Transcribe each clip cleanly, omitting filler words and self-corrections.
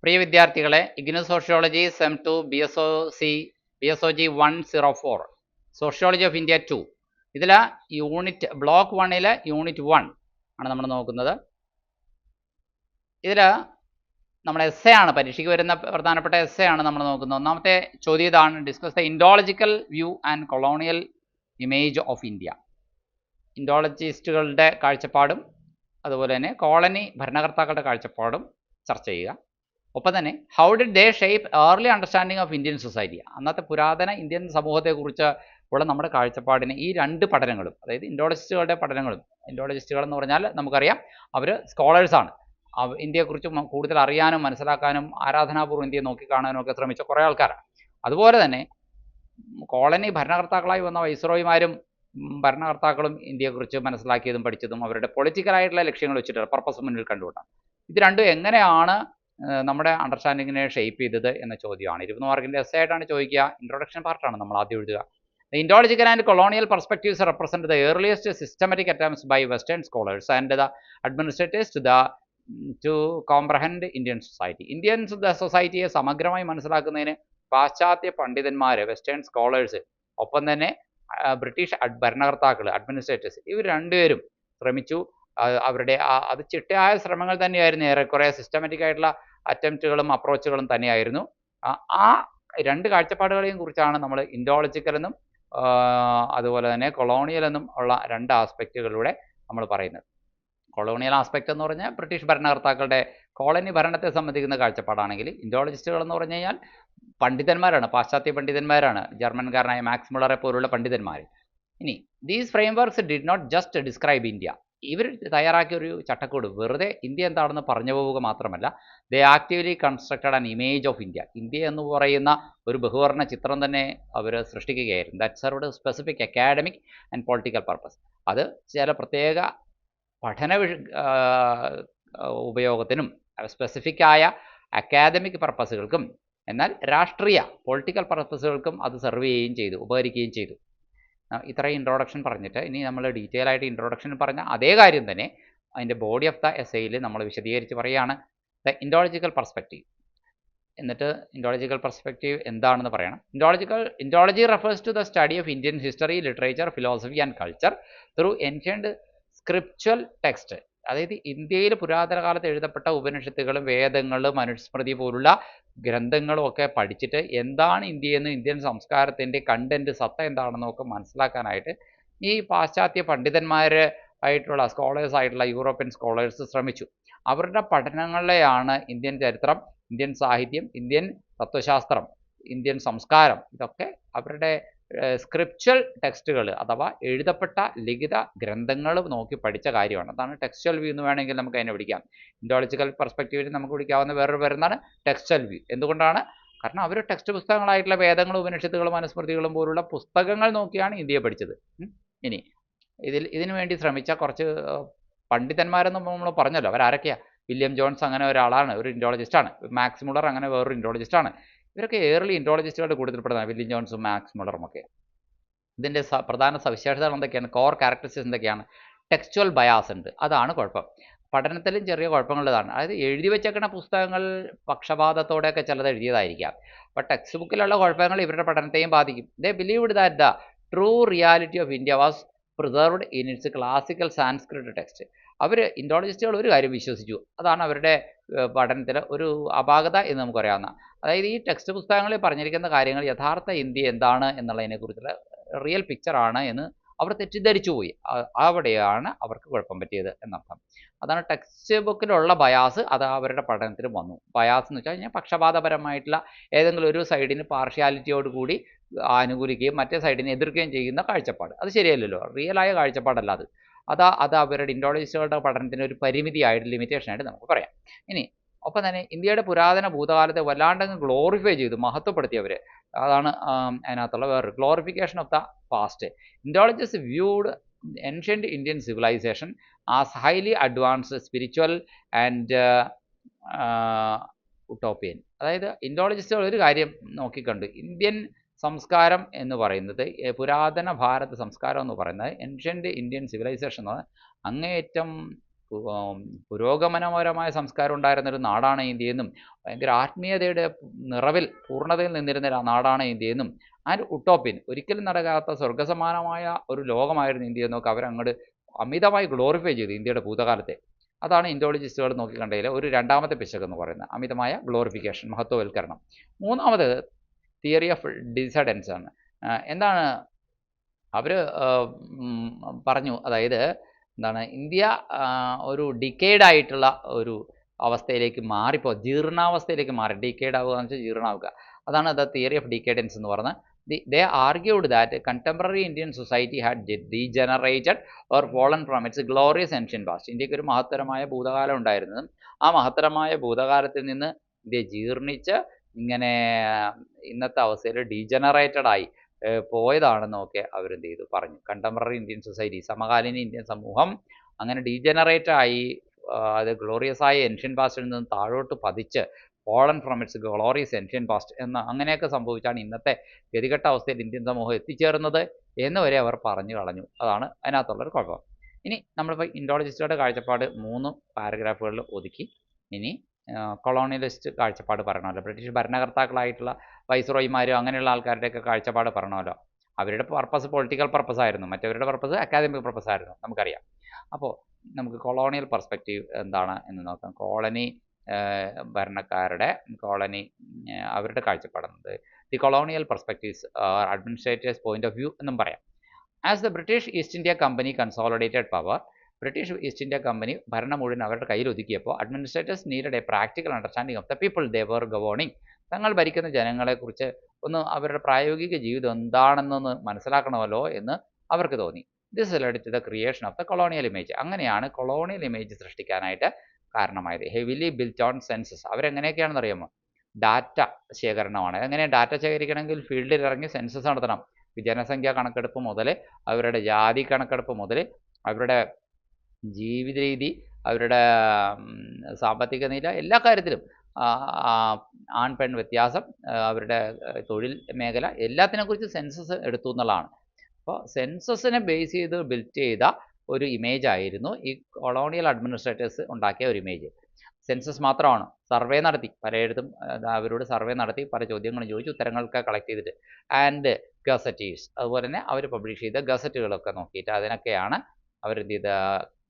പ്രിയ വിദ്യാർത്ഥികളെ, IGNOU sociology sem 2 BSOG 104 sociology of India 2 ഇതിൽ unit block 1 unit 1 ആണ് നമ്മൾ നോക്കുന്നത്. ഇതിൽ നമ്മുടെ എസ്സേ ആണ്, പരീക്ഷയ്ക്ക് വരുന്ന പ്രധാനപ്പെട്ട എസ്സേ ആണ് നമ്മൾ നോക്കുന്നത്. ഒന്നാമത്തെ ചോദ്യം ഇതാണ്: discuss the Indological view and colonial image of India. ഇൻഡോളജിസ്റ്റുകളുടെ കാഴ്ചപ്പാടും അതുപോലെ തന്നെ കോളനി ഭരണകർത്താക്കളുടെ കാഴ്ചപ്പാടും ചർച്ച ചെയ്യുക. ഒപ്പം തന്നെ how did they shape early understanding of Indian society, അന്നത്തെ പുരാതന ഇന്ത്യൻ സമൂഹത്തെക്കുറിച്ച് ഉള്ള നമ്മുടെ കാഴ്ചപ്പാടിന് ഈ രണ്ട് പഠനങ്ങളും, അതായത് ഇൻഡോളജിസ്റ്റുകളുടെ പഠനങ്ങളും, ഇൻഡോളജിസ്റ്റുകൾ എന്ന് പറഞ്ഞാൽ നമുക്കറിയാം അവർ സ്കോളേഴ്സാണ്. ഇന്ത്യയെക്കുറിച്ച് കൂടുതൽ അറിയാനും മനസ്സിലാക്കാനും ആരാധനാപൂർവ്വം ഇന്ത്യയെ നോക്കിക്കാണാനും ഒക്കെ ശ്രമിച്ച കുറേ ആൾക്കാരാണ്. അതുപോലെ തന്നെ കോളനി ഭരണകർത്താക്കളായി വന്ന വൈസ്രോയിമാരും ഭരണകർത്താക്കളും ഇന്ത്യയെക്കുറിച്ച് മനസ്സിലാക്കിയതും പഠിച്ചതും അവരുടെ പൊളിറ്റിക്കലായിട്ടുള്ള ലക്ഷ്യങ്ങൾ വെച്ചിട്ട് പർപ്പസ് മുന്നിൽ കണ്ടുകൊണ്ടാണ്. ഇത് രണ്ടും എങ്ങനെയാണ് നമ്മുടെ അണ്ടർസ്റ്റാൻഡിങ്ങിനെ ഷേപ്പ് ചെയ്തത് എന്ന ചോദ്യമാണ്. 20 മാർക്കിൻ്റെ എസ്സേ ആയിട്ടാണ് ചോദിക്കുക. ഇൻട്രൊഡക്ഷൻ പാർട്ടാണ് നമ്മൾ ആദ്യം എഴുതുക. The Indological and colonial perspectives represent the earliest systematic attempts by Western scholars and the administrators to comprehend Indian society. Indian സൊസൈറ്റിയെ സമഗ്രമായി മനസ്സിലാക്കുന്നതിന് പാശ്ചാത്യ പണ്ഡിതന്മാർ, വെസ്റ്റേൺ സ്കോളേഴ്സ്, ഒപ്പം തന്നെ ബ്രിട്ടീഷ് ഭരണകർത്താക്കൾ, അഡ്മിനിസ്ട്രേറ്റേഴ്സ്, ഇവർ രണ്ടുപേരും ശ്രമിച്ചു. അവരുടെ അത് ചിട്ടയായ ശ്രമങ്ങൾ തന്നെയായിരുന്നു. ഏറെക്കുറെ സിസ്റ്റമാറ്റിക് ആയിട്ടുള്ള അറ്റംപ്റ്റുകളും അപ്രോച്ചുകളും തന്നെയായിരുന്നു. ആ രണ്ട് കാഴ്ചപ്പാടുകളെയും കുറിച്ചാണ് നമ്മൾ ഇൻഡോളജിക്കൽ എന്നും അതുപോലെ തന്നെ കൊളോണിയൽ എന്നും ഉള്ള രണ്ട് ആസ്പെക്റ്റുകളിലൂടെ നമ്മൾ പറയുന്നത്. കൊളോണിയൽ ആസ്പെക്റ്റ് എന്ന് പറഞ്ഞാൽ ബ്രിട്ടീഷ് ഭരണകർത്താക്കളുടെ കോളനി ഭരണത്തെ സംബന്ധിക്കുന്ന കാഴ്ചപ്പാടാണെങ്കിൽ, ഇൻഡോളജിസ്റ്റുകൾ എന്ന് പറഞ്ഞു കഴിഞ്ഞാൽ പണ്ഡിതന്മാരാണ്, പാശ്ചാത്യ പണ്ഡിതന്മാരാണ്, ജർമ്മൻകാരനായ മാക്സ് മുള്ളറെ പോലുള്ള പണ്ഡിതന്മാർ. ഇനി these frameworks did not just describe India. ഇവർ തയ്യാറാക്കിയ ഒരു ചട്ടക്കൂട് വെറുതെ ഇന്ത്യ എന്താണെന്ന് പറഞ്ഞു പോവുക മാത്രമല്ല, they actively constructed an image of India. India എന്ന് പറയുന്ന ഒരു ബഹുവർണ്ണ ചിത്രം തന്നെ അവർ സൃഷ്ടിക്കുകയായിരുന്നു. That served specific academic and political purpose. അത് ചില പ്രത്യേക പഠന ഉപയോഗത്തിനും സ്പെസിഫിക്കായ അക്കാദമിക് പർപ്പസുകൾക്കും, എന്നാൽ രാഷ്ട്രീയ പൊളിറ്റിക്കൽ പർപ്പസുകൾക്കും അത് സെർവ് ചെയ്യുകയും ചെയ്തു, ഉപകരിക്കുകയും ചെയ്തു. ഇത്രയും ഇൻട്രൊഡക്ഷൻ പറഞ്ഞിട്ട് ഇനി നമ്മൾ ഡീറ്റെയിൽ ആയിട്ട് ഇൻട്രൊഡക്ഷൻ പറഞ്ഞ അതേ കാര്യം തന്നെ അതിൻ്റെ ബോഡി ഓഫ് ദ എസ്സേയിൽ നമ്മൾ വിശദീകരിച്ച് പറയുകയാണ്. The Indological perspective. എന്നിട്ട് ഇൻഡോളജിക്കൽ പെർസ്പെക്റ്റീവ് എന്താണെന്ന് പറയണം. Indology refers to the study of Indian history, literature, philosophy and culture through ancient scriptural text. അതായത് ഇന്ത്യയിൽ പുരാതന കാലത്ത് എഴുതപ്പെട്ട ഉപനിഷത്തുകളും വേദങ്ങളും മനുസ്മൃതി പോലുള്ള ഗ്രന്ഥങ്ങളും ഒക്കെ പഠിച്ചിട്ട് എന്താണ് ഇന്ത്യയെന്ന്, ഇന്ത്യൻ സംസ്കാരത്തിൻ്റെ കണ്ടൻറ്റ്, സത്ത എന്താണെന്നൊക്കെ മനസ്സിലാക്കാനായിട്ട് ഈ പാശ്ചാത്യ പണ്ഡിതന്മാരായിട്ടുള്ള സ്കോളേഴ്സ് ആയിട്ടുള്ള യൂറോപ്യൻ സ്കോളേഴ്സ് ശ്രമിച്ചു. അവരുടെ പഠനങ്ങളിലെയാണ് ഇന്ത്യൻ ചരിത്രം, ഇന്ത്യൻ സാഹിത്യം, ഇന്ത്യൻ തത്വശാസ്ത്രം, ഇന്ത്യൻ സംസ്കാരം, ഇതൊക്കെ അവരുടെ സ്ക്രിപ്ച്വൽ ടെക്സ്റ്റുകൾ അഥവാ എഴുതപ്പെട്ട ലിഖിത ഗ്രന്ഥങ്ങൾ നോക്കി പഠിച്ച കാര്യമാണ്. അതാണ് ടെക്സ്റ്റൽ വ്യൂ എന്ന് വേണമെങ്കിൽ നമുക്ക് അതിനെ വിളിക്കാം. ഇൻഡോളജിക്കൽ പെർസ്പെക്റ്റീവിൽ നമുക്ക് വിളിക്കാവുന്ന വേറൊരു പേരെന്നാണ് ടെക്സ്റ്റൽ വ്യൂ. എന്തുകൊണ്ടാണ്? കാരണം അവർ ടെക്സ്റ്റ് പുസ്തകങ്ങളായിട്ടുള്ള വേദങ്ങളും ഉപനിഷത്തുകളും അനുസ്മൃതികളും പോലുള്ള പുസ്തകങ്ങൾ നോക്കിയാണ് ഇന്ത്യയെ പഠിച്ചത്. ഇനി ഇതിനു വേണ്ടി ശ്രമിച്ച കുറച്ച് പണ്ഡിതന്മാരെന്ന് നമ്മൾ പറഞ്ഞല്ലോ, അവരാരൊക്കെയാണ്? വില്യം ജോൺസ് അങ്ങനെ ഒരാളാണ്, ഒരു ഇൻഡോളജിസ്റ്റാണ്. മാക്സ് മുള്ളർ അങ്ങനെ വേറൊരു ഇൻഡോളജിസ്റ്റാണ്. ഇവരൊക്കെ ഏർലി ഇൻഡോളജിസ്റ്റുകളുടെ കൂട്ടത്തിൽപ്പെടുന്നതാണ്, വില്യം ജോൺസും മാക്സ് മുള്ളറും ഒക്കെ. ഇതിൻ്റെ പ്രധാന സവിശേഷതകൾ എന്തൊക്കെയാണ്? കോർ ക്യാരക്ടറിസ്റ്റിക്സ് എന്തൊക്കെയാണ്? ടെക്സ്ച്വൽ ബയാസ് ഉണ്ട്, അതാണ് കുഴപ്പം. പഠനത്തിലും ചെറിയ കുഴപ്പങ്ങളുള്ളതാണ്. അതായത് എഴുതി വെച്ചേക്കുന്ന പുസ്തകങ്ങൾ പക്ഷപാതത്തോടെയൊക്കെ ചിലത് എഴുതിയതായിരിക്കാം. അപ്പോൾ ടെക്സ്റ്റ് ബുക്കിലുള്ള കുഴപ്പങ്ങൾ ഇവരുടെ പഠനത്തെയും ബാധിക്കും. They believed that the true reality of India was preserved in its classical Sanskrit text. അവർ ഇൻഡോളജിസ്റ്റുകൾ ഒരു കാര്യം വിശ്വസിച്ചു, അതാണ് അവരുടെ പഠനത്തിൽ ഒരു അപാകത എന്ന് നമുക്കറിയാവുന്ന. അതായത് ഈ ടെക്സ്റ്റ് പുസ്തകങ്ങളിൽ പറഞ്ഞിരിക്കുന്ന കാര്യങ്ങൾ യഥാർത്ഥ ഇന്ത്യ എന്താണ് എന്നുള്ളതിനെക്കുറിച്ചുള്ള റിയൽ പിക്ചറാണ് എന്ന് അവർ തെറ്റിദ്ധരിച്ചു പോയി. അവിടെയാണ് അവർക്ക് കുഴപ്പം പറ്റിയത് എന്നർത്ഥം. അതാണ് ടെക്സ്റ്റ് ബുക്കിലുള്ള ബയാസ്, അത് അവരുടെ പഠനത്തിലും വന്നു. ബയാസ് എന്ന് വെച്ചാൽ കഴിഞ്ഞാൽ പക്ഷപാതപരമായിട്ടുള്ള ഏതെങ്കിലും ഒരു സൈഡിന് പാർഷ്യാലിറ്റിയോട് കൂടി അനുകൂലിക്കുകയും മറ്റേ സൈഡിനെ എതിർക്കുകയും ചെയ്യുന്ന കാഴ്ചപ്പാട്. അത് ശരിയല്ലല്ലോ, റിയലായ കാഴ്ചപ്പാടല്ല അത്. അത് അവരുടെ ഇൻഡോളജിസ്റ്റുകളുടെ പഠനത്തിന് ഒരു പരിമിതിയായിട്ട്, ലിമിറ്റേഷനായിട്ട് നമുക്ക് പറയാം. ഇനി ഒപ്പം തന്നെ ഇന്ത്യയുടെ പുരാതന ഭൂതകാലത്തെ വല്ലാണ്ടങ്ങ് ഗ്ലോറിഫൈ ചെയ്തു, മഹത്വപ്പെടുത്തിയവർ. അതാണ് അതിനകത്തുള്ള വേറൊരു glorification of the past. Indologist viewed ancient Indian civilization as highly advanced, spiritual and utopian. അതായത് ഇൻഡോളജിസ്റ്റുകൾ ഒരു കാര്യം നോക്കിക്കണ്ടു, ഇന്ത്യൻ സംസ്കാരം എന്ന് പറയുന്നത്, പുരാതന ഭാരത സംസ്കാരം എന്ന് പറയുന്നത്, ഏൻഷ്യൻ്റ് ഇന്ത്യൻ സിവിലൈസേഷൻ എന്ന് പറയുന്നത് അങ്ങേയറ്റം പുരോഗമനപരമായ സംസ്കാരം ഉണ്ടായിരുന്നൊരു നാടാണ് ഇന്ത്യയെന്നും ഭയങ്കര ആത്മീയതയുടെ നിറവിൽ പൂർണ്ണതയിൽ നിന്നിരുന്ന നാടാണ് ഇന്ത്യയെന്നും ആൻഡ് ഉട്ടോപ്യൻ ഒരിക്കലും നടക്കാത്ത സ്വർഗസമാനമായ ഒരു ലോകമായിരുന്നു ഇന്ത്യ എന്നൊക്കെ അവരങ്ങോട്ട് അമിതമായി ഗ്ലോറിഫൈ ചെയ്തു ഇന്ത്യയുടെ ഭൂതകാലത്തെ. അതാണ് ഇൻഡോളജിസ്റ്റുകൾ നോക്കിക്കണ്ടതിൽ ഒരു രണ്ടാമത്തെ പിശക് എന്ന് പറയുന്നത്, അമിതമായ ഗ്ലോറിഫിക്കേഷൻ, മഹത്വവൽക്കരണം. മൂന്നാമത് തിയറി ഓഫ് ഡിസഡൻസ് ആണ്. എന്താണ് അവർ പറഞ്ഞു, അതായത് എന്താണ് ഇന്ത്യ ഒരു ഡിക്കേഡ് ആയിട്ടുള്ള ഒരു അവസ്ഥയിലേക്ക് മാറിപ്പോൾ ജീർണാവസ്ഥയിലേക്ക് മാറി. ഡിക്കേഡ് ആവുക എന്ന് വെച്ചാൽ ജീർണാവുക, അതാണ് ദ തിയറി ഓഫ് ഡിക്കേഡൻസ് എന്ന് പറഞ്ഞത്. they argued that contemporary Indian society had degenerated or fallen from its glorious ancient past. ഇന്ത്യക്ക് ഒരു മഹത്തരമായ ഭൂതകാലം ഉണ്ടായിരുന്നതും ആ മഹത്തരമായ ഭൂതകാലത്തിൽ നിന്ന് ഇന്ത്യ ജീർണിച്ച് ഇങ്ങനെ ഇന്നത്തെ അവസ്ഥയിൽ ഡീജനറേറ്റഡ് ആയി പോയതാണെന്നൊക്കെ അവരെന്ത് ചെയ്തു പറഞ്ഞു. കണ്ടംപററി ഇന്ത്യൻ സൊസൈറ്റി, സമകാലീന ഇന്ത്യൻ സമൂഹം അങ്ങനെ ഡീജനറേറ്റ് ആയി, അത് ഗ്ലോറിയസ് ആയ ഏൻഷ്യൻ പാസ്റ്റിൽ നിന്ന് താഴോട്ട് പതിച്ച് fallen from it's glorious ancient past എന്ന് അങ്ങനെയൊക്കെ സംഭവിച്ചാണ് ഇന്നത്തെ ഗതികെട്ട അവസ്ഥയിൽ ഇന്ത്യൻ സമൂഹം എത്തിച്ചേർന്നത് എന്ന് വരെ അവർ പറഞ്ഞു കളഞ്ഞു. അതാണ് അതിനകത്തുള്ളൊരു കുഴപ്പം. ഇനി നമ്മളിപ്പോൾ ഇൻഡോളജിസ്റ്റുകളുടെ കാഴ്ചപ്പാട് 3 പാരഗ്രാഫുകളിൽ ഒതുക്കി. ഇനി കൊളോണിയലിസ്റ്റ് കാഴ്ചപ്പാട് പറയണമല്ലോ, ബ്രിട്ടീഷ് ഭരണകർത്താക്കളായിട്ടുള്ള വൈസ്രോയിമാരും അങ്ങനെയുള്ള ആൾക്കാരുടെയൊക്കെ കാഴ്ചപ്പാട് പറയണമല്ലോ. അവരുടെ പർപ്പസ് പൊളിറ്റിക്കൽ പർപ്പസ് ആയിരുന്നു, മറ്റവരുടെ പർപ്പസ് അക്കാദമിക് പർപ്പസ് ആയിരുന്നു, നമുക്കറിയാം. അപ്പോൾ നമുക്ക് കൊളോണിയൽ പെർസ്പെക്റ്റീവ് എന്താണ് എന്ന് നോക്കാം. കോളനി ഭരണക്കാരുടെ അവരുടെ കാഴ്ചപ്പാടുന്നത് the colonial perspectives administrators point of view എന്നും പറയാം. As the British East India company consolidated power, British East India company ഭരണം മുഴുവൻ അവരുടെ കയ്യിൽ ഒതുക്കിയപ്പോൾ administrators needed a practical understanding of the people they were governing. തങ്ങൾ ഭരിക്കുന്ന ജനങ്ങളെക്കുറിച്ച് ഒന്ന് അവരുടെ പ്രായോഗിക ജീവിതം എന്താണെന്നൊന്ന് മനസ്സിലാക്കണമല്ലോ എന്ന് അവർക്ക് തോന്നി. This led to the creation of the colonial image. അങ്ങനെയാണ് കൊളോണിയൽ ഇമേജ് സൃഷ്ടിക്കാനായിട്ട് കാരണമായത്. Heavily built on census. അവരെങ്ങനെയൊക്കെയാണെന്ന് അറിയാമോ? ഡാറ്റ ശേഖരണമാണ്. എങ്ങനെ ഡാറ്റ ശേഖരിക്കണമെങ്കിൽ ഫീൽഡിൽ ഇറങ്ങി സെൻസസ് നടത്തണം. ജനസംഖ്യാ കണക്കെടുപ്പ് മുതൽ അവരുടെ ജാതി കണക്കെടുപ്പ് മുതൽ അവരുടെ ജീവിത രീതി, അവരുടെ സാമ്പത്തിക നില, എല്ലാ കാര്യത്തിലും ആൺ പെൺ വ്യത്യാസം, അവരുടെ തൊഴിൽ മേഖല, എല്ലാത്തിനെക്കുറിച്ച് സെൻസസ് എടുത്തു എന്നുള്ളതാണ്. അപ്പോൾ സെൻസസിനെ ബേസ് ചെയ്ത് ബിൽറ്റ് ചെയ്ത ഒരു ഇമേജ് ആയിരുന്നു ഈ കൊളോണിയൽ അഡ്മിനിസ്ട്രേറ്റേഴ്സ് ഉണ്ടാക്കിയ ഒരു ഇമേജ്. സെൻസസ് മാത്രമാണ്, സർവേ നടത്തി, പലയിടത്തും അവരോട് സർവേ നടത്തി പല ചോദ്യങ്ങളും ചോദിച്ചു, ഉത്തരങ്ങളൊക്കെ കളക്ട് ചെയ്തിട്ട്, ആൻഡ് ഗസറ്റീഴ്സ്, അതുപോലെ തന്നെ അവർ പബ്ലിഷ് ചെയ്ത ഗസറ്റുകളൊക്കെ നോക്കിയിട്ട് അതിനൊക്കെയാണ് അവരെന്ത് ചെയ്ത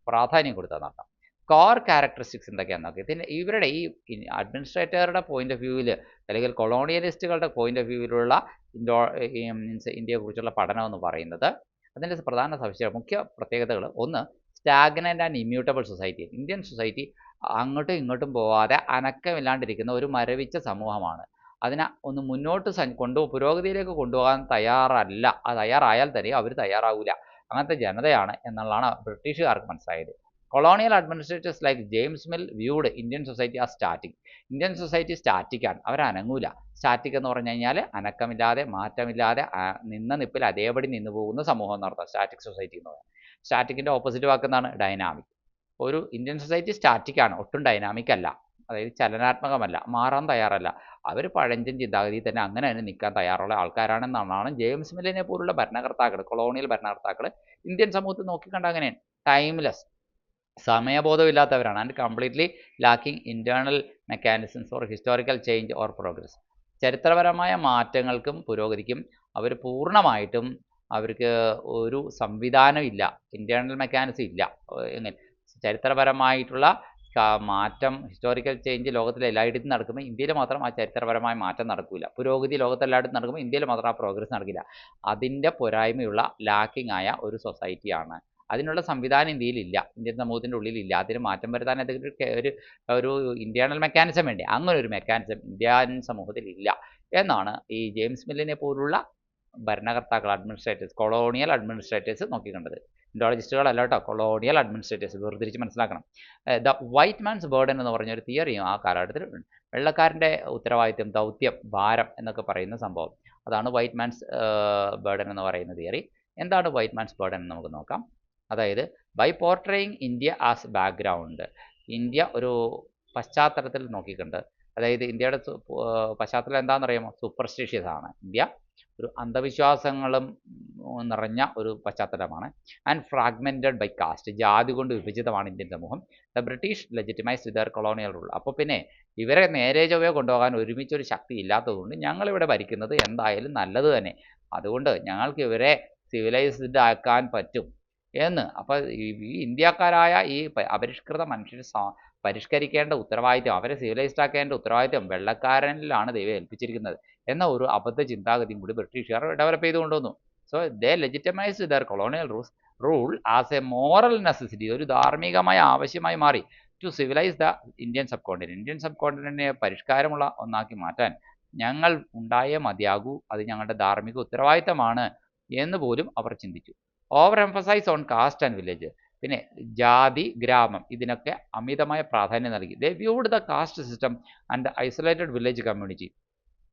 പ്രാധാന്യം കൊടുത്തത് നോക്കാം. കോർ ക്യാരക്ടറിസ്റ്റിക്സ് എന്തൊക്കെയാണെന്ന് നോക്കി. പിന്നെ ഇവരുടെ ഈ അഡ്മിനിസ്ട്രേറ്ററുടെ പോയിന്റ് ഓഫ് വ്യൂവിൽ അല്ലെങ്കിൽ കൊളോണിയലിസ്റ്റുകളുടെ പോയിന്റ് ഓഫ് വ്യൂവിലുള്ള ഇന്ത്യയെക്കുറിച്ചുള്ള പഠനം എന്ന് പറയുന്നത് അതിൻ്റെ പ്രധാന സവിശേഷത, മുഖ്യ പ്രത്യേകതകൾ: ഒന്ന്, stagnant and immutable society. Indian society അങ്ങോട്ടും ഇങ്ങോട്ടും പോവാതെ അനക്കമില്ലാണ്ടിരിക്കുന്ന ഒരു മരവിച്ച സമൂഹമാണ്. അതിനെ ഒന്ന് മുന്നോട്ട് പുരോഗതിയിലേക്ക് കൊണ്ടുപോകാൻ തയ്യാറല്ല. തയ്യാറായാൽ തന്നെ അവർ തയ്യാറാവില്ല, അങ്ങനത്തെ ജനതയാണ് എന്നുള്ളതാണ് ബ്രിട്ടീഷുകാർക്ക് മനസ്സിലായത്. Colonial administrators like James Mill viewed Indian society a static. Indian society സ്റ്റാറ്റിക്കാണ്, അവരനങ്ങൂല. സ്റ്റാറ്റിക് എന്ന് പറഞ്ഞു കഴിഞ്ഞാൽ അനക്കമില്ലാതെ മാറ്റമില്ലാതെ നിന്ന നിപ്പിൽ അതേപടി നിന്ന് പോകുന്ന സമൂഹം എന്നർത്ഥം സ്റ്റാറ്റിക് സൊസൈറ്റി എന്ന് പറയുന്നത്. സ്റ്റാറ്റിക്കിൻ്റെ ഓപ്പോസിറ്റ് വാക്കെന്താണ്? ഡൈനാമിക്. ഒരു ഇന്ത്യൻ സൊസൈറ്റി സ്റ്റാറ്റിക്കാണ്, ഒട്ടും ഡൈനാമിക് അല്ല, അതായത് ചലനാത്മകമല്ല, മാറാൻ തയ്യാറല്ല. അവർ പഴഞ്ചൻ ചിന്താഗതി തന്നെ അങ്ങനെ തന്നെ നിൽക്കാൻ തയ്യാറുള്ള ആൾക്കാരാണെന്നാണ് ജെയിംസ് മില്ലിനെ പോലുള്ള ഭരണകർത്താക്കൾ, കൊളോണിയൽ ഭരണകർത്താക്കൾ ഇന്ത്യൻ സമൂഹത്തിൽ നോക്കിക്കണ്ട അങ്ങനെയാണ്. ടൈംലെസ്, സമയബോധമില്ലാത്തവരാണ്. And completely lacking internal mechanisms for historical change or progress. ചരിത്രപരമായ മാറ്റങ്ങൾക്കും പുരോഗതിക്കും അവർ പൂർണ്ണമായിട്ടും അവർക്ക് ഒരു സംവിധാനം ഇല്ല, ഇൻറ്റേർണൽ മെക്കാനിസം ഇല്ല. എങ്ങനെ ചരിത്രപരമായിട്ടുള്ള മാറ്റം, ഹിസ്റ്റോറിക്കൽ ചേഞ്ച് ലോകത്തിലെ എല്ലായിടത്തും നടക്കുമ്പോൾ ഇന്ത്യയിൽ മാത്രം ആ ചരിത്രപരമായ മാറ്റം നടക്കില്ല. പുരോഗതി ലോകത്തെല്ലായിടത്തും നടക്കുമ്പോൾ ഇന്ത്യയിൽ മാത്രം ആ പ്രോഗ്രസ് നടക്കില്ല. അതിൻ്റെ പോരായ്മയുള്ള ലാക്കിംഗ് ആയ ഒരു സൊസൈറ്റിയാണ്. അതിനുള്ള സംവിധാനം ഇന്ത്യയിലില്ല, ഇന്ത്യൻ സമൂഹത്തിൻ്റെ ഉള്ളിലില്ല. അതിന് മാറ്റം വരുത്താൻ ഒരു ഇൻറ്റേർണൽ മെക്കാനിസം വേണ്ടി. അങ്ങനെ ഒരു മെക്കാനിസം ഇന്ത്യൻ സമൂഹത്തിൽ ഇല്ല എന്നാണ് ഈ ജെയിംസ് മില്ലിനെ പോലുള്ള ഭരണകർത്താക്കൾ, അഡ്മിനിസ്ട്രേറ്റേഴ്സ്, കൊളോണിയൽ അഡ്മിനിസ്ട്രേറ്റേഴ്സ് നോക്കിക്കണ്ടത്. ഇൻഡോളജിസ്റ്റുകളല്ല കേട്ടോ, കൊളോണിയൽ അഡ്മിനിസ്ട്രേറ്റേഴ്സ് വേർതിരിച്ച് മനസ്സിലാക്കണം. ദ വൈറ്റ് മാൻസ് ബേർഡൻ എന്ന് പറഞ്ഞൊരു തിയറിയും ആ കാലഘട്ടത്തിൽ ഉണ്ട്. വെള്ളക്കാരൻ്റെ ഉത്തരവാദിത്വം, ദൗത്യം, ഭാരം എന്നൊക്കെ പറയുന്ന സംഭവം, അതാണ് വൈറ്റ് മാൻസ് ബേർഡൻ എന്ന് പറയുന്ന തിയറി. എന്താണ് വൈറ്റ് മാൻസ് ബേർഡൻ എന്ന് നമുക്ക് നോക്കാം. അതായത് by portraying India as background, India ഒരു പശ്ചാത്തലത്തിൽ നോക്കിക്കണ്ട്. അതായത് ഇന്ത്യയുടെ പശ്ചാത്തലം എന്താണെന്ന് അറിയാമോ? സൂപ്പർസ്റ്റിഷ്യസ് ആണ് ഇന്ത്യ. ഒരു അന്ധവിശ്വാസങ്ങളും നിറഞ്ഞ ഒരു പശ്ചാത്തലമാണ്. ആൻഡ് ഫ്രാഗ്മെൻറ്റഡ് ബൈ കാസ്റ്റ്, ജാതി കൊണ്ട് വിഭജിതമാണ് ഇന്ത്യൻ സമൂഹം. The British legitimised their colonial rule. അപ്പോൾ പിന്നെ ഇവരെ നേരെ ചൊവ്വേ കൊണ്ടുപോകാൻ ഒരുമിച്ചൊരു ശക്തി ഇല്ലാത്തതുകൊണ്ട് ഞങ്ങളിവിടെ ഭരിക്കുന്നത് എന്തായാലും നല്ലത് തന്നെ, അതുകൊണ്ട് ഞങ്ങൾക്ക് ഇവരെ സിവിലൈസ്ഡ് ആക്കാൻ പറ്റും എന്ന്. അപ്പോൾ ഈ ഇന്ത്യക്കാരായ ഈ അപരിഷ്കൃത മനുഷ്യർ പരിഷ്കരിക്കേണ്ട ഉത്തരവാദിത്വം, അവരെ സിവിലൈസ്ഡ് ആക്കേണ്ട ഉത്തരവാദിത്വം വെള്ളക്കാരനിലാണ് ദൈവം ഏൽപ്പിച്ചിരിക്കുന്നത് എന്ന ഒരു അബദ്ധ ചിന്താഗതിയും കൂടി ബ്രിട്ടീഷുകാർ ഡെവലപ്പ് ചെയ്ത് കൊണ്ടുവന്നു. So they legitimised their colonial rule as a moral necessity, ഒരു ധാർമ്മികമായ ആവശ്യമായി മാറി to civilise the Indian subcontinent. Indian സബ് കോണ്ടിനെൻറ്റിനെ പരിഷ്കാരമുള്ള ഒന്നാക്കി മാറ്റാൻ ഞങ്ങൾ ഉണ്ടായേ മതിയാകൂ, അത് ഞങ്ങളുടെ ധാർമ്മിക ഉത്തരവാദിത്തമാണ് എന്ന് പോലും അവർ ചിന്തിച്ചു. Over emphasise on caste and village, പിന്നെ ജാതി, ഗ്രാമം ഇതിനൊക്കെ അമിതമായ പ്രാധാന്യം നൽകി. They viewed the caste system and the isolated village community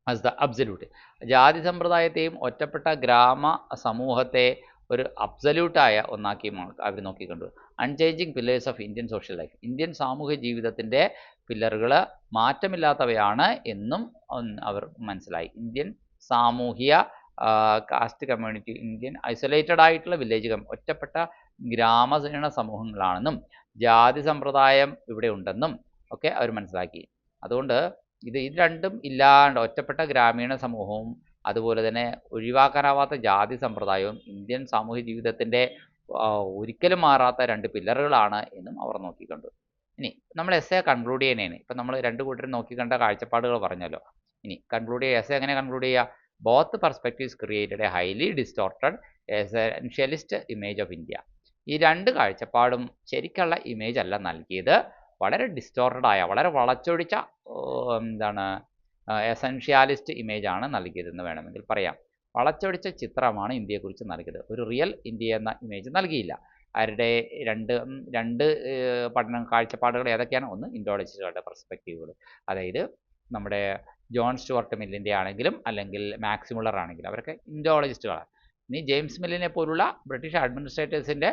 as the absolute. ജാതി സമ്പ്രദായത്തെയും ഒറ്റപ്പെട്ട ഗ്രാമ സമൂഹത്തെ ഒരു അബ്സല്യൂട്ടായ ഒന്നാക്കി അവർ നോക്കിക്കണ്ടു. Unchanging pillars of Indian social life, Indian സാമൂഹ്യ ജീവിതത്തിൻ്റെ പില്ലറുകൾ മാറ്റമില്ലാത്തവയാണ് എന്നും അവർ മനസ്സിലായി. ഇന്ത്യൻ സാമൂഹ്യ കാസ്റ്റ് കമ്മ്യൂണിറ്റി, ഇന്ത്യൻ ഐസൊലേറ്റഡ് ആയിട്ടുള്ള വില്ലേജ് ഒറ്റപ്പെട്ട ഗ്രാമീണ സമൂഹങ്ങളാണെന്നും ജാതി സമ്പ്രദായം ഇവിടെ ഉണ്ടെന്നും ഒക്കെ അവർ മനസ്സിലാക്കി. അതുകൊണ്ട് ഇത് രണ്ടും ഇല്ലാണ്ട് ഒറ്റപ്പെട്ട ഗ്രാമീണ സമൂഹവും അതുപോലെ തന്നെ ഒഴിവാക്കാനാവാത്ത ജാതി സമ്പ്രദായവും ഇന്ത്യൻ സാമൂഹ്യ ജീവിതത്തിൻ്റെ ഒരിക്കലും മാറാത്ത രണ്ട് പില്ലറുകളാണ് എന്നും അവർ നോക്കിക്കണ്ടു. ഇനി നമ്മൾ എസ്സേ കൺക്ലൂഡ് ചെയ്യുന്നതിന് ഇപ്പം നമ്മൾ രണ്ട് കൂട്ടരും നോക്കിക്കണ്ട കാഴ്ചപ്പാടുകൾ പറഞ്ഞല്ലോ. ഇനി കൺക്ലൂഡ് ചെയ്യുക, എസ്സേ എങ്ങനെ കൺക്ലൂഡ് ചെയ്യുക? Both perspectives created a highly distorted essentialist image of India. ഈ രണ്ട് കാഴ്ചപ്പാടും ശരിക്കുള്ള ഇമേജ് അല്ല നൽകിയത്, വളരെ ഡിസ്റ്റോർട്ടഡ് ആയ, വളരെ വളച്ചൊടിച്ച എസെൻഷ്യാലിസ്റ്റ് ഇമേജാണ് നൽകിയതെന്ന് വേണമെങ്കിൽ പറയാം. വളച്ചൊടിച്ച ചിത്രമാണ് ഇന്ത്യയെക്കുറിച്ച് നൽകിയത്, ഒരു റിയൽ ഇന്ത്യ എന്ന ഇമേജ് നൽകിയില്ല. അവരുടെ രണ്ട് പഠന കാഴ്ചപ്പാടുകൾ ഏതൊക്കെയാണ്? ഒന്ന് ഇൻഡോളജിസ്റ്റുകളുടെ പെർസ്പെക്റ്റീവുകൾ, അതായത് നമ്മുടെ ജോൺ സ്റ്റുവർട്ട് മില്ലിൻ്റെ ആണെങ്കിലും അല്ലെങ്കിൽ മാക്സ് മുള്ളർ ആണെങ്കിലും അവരൊക്കെ ഇൻഡോളജിസ്റ്റുകളാണ്. ഇനി ജെയിംസ് മില്ലിനെ പോലുള്ള ബ്രിട്ടീഷ് അഡ്മിനിസ്ട്രേറ്റേഴ്സിൻ്റെ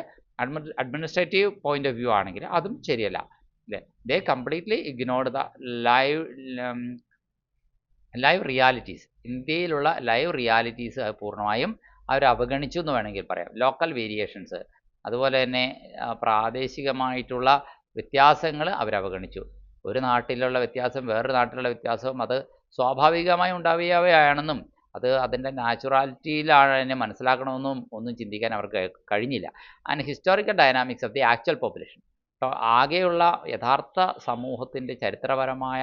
അഡ്മിനിസ്ട്രേറ്റീവ് പോയിന്റ് ഓഫ് വ്യൂ ആണെങ്കിൽ അതും ശരിയല്ല. They completely ignored the live realities. ഇന്ത്യയിലുള്ള ലൈവ് റിയാലിറ്റീസ് പൂർണ്ണമായും അവർ അവഗണിച്ചു എന്ന് വേണമെങ്കിൽ പറയാം. ലോക്കൽ വേരിയേഷൻസ്, അതുപോലെ തന്നെ പ്രാദേശികമായിട്ടുള്ള വ്യത്യാസങ്ങൾ അവർ അവഗണിച്ചു. ഒരു നാട്ടിലുള്ള വ്യത്യാസം വേറൊരു നാട്ടിലുള്ള വ്യത്യാസവും അത് സ്വാഭാവികമായി ഉണ്ടാവുകയാണെന്നും അത് അതിൻ്റെ നാച്ചുറാലിറ്റിയിലാണ് അതിനെ മനസ്സിലാക്കണമെന്നും ഒന്നും ചിന്തിക്കാൻ അവർക്ക് കഴിഞ്ഞില്ല. And historical dynamics of the actual population, ആകെയുള്ള യഥാർത്ഥ സമൂഹത്തിൻ്റെ ചരിത്രപരമായ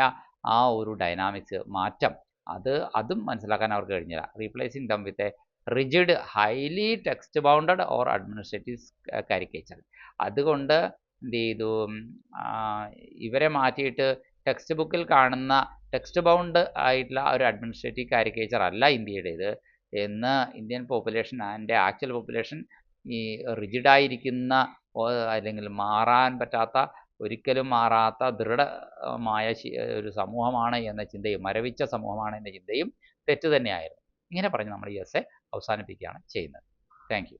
ആ ഒരു ഡൈനാമിക്സ് മാറ്റം അതും മനസ്സിലാക്കാൻ അവർക്ക് കഴിഞ്ഞില്ല. Replacing dum with a rigid highly text bounded or administrative caricature. അതുകൊണ്ട് എന്ത് ചെയ്തു, ഇവരെ മാറ്റിയിട്ട് ടെക്സ്റ്റ് ബുക്കിൽ കാണുന്ന ടെക്സ്റ്റ് ബൗണ്ട് ആയിട്ടുള്ള ഒരു അഡ്മിനിസ്ട്രേറ്റീവ് കാരിക്കേച്ചർ അല്ല ഇന്ത്യയുടേത് എന്ന് Indian population and actual population ഈ റിജിഡായിരിക്കുന്ന അല്ലെങ്കിൽ മാറാൻ പറ്റാത്ത, ഒരിക്കലും മാറാത്ത ദൃഢമായ ഒരു സമൂഹമാണ് എന്ന ചിന്തയും, മരവിച്ച സമൂഹമാണ് എന്ന ചിന്തയും തെറ്റ് തന്നെയായിരുന്നു. ഇങ്ങനെ പറഞ്ഞ് നമ്മൾ ഈ എസ്സേ അവസാനിപ്പിക്കുകയാണ് ചെയ്യുന്നത്. Thank you.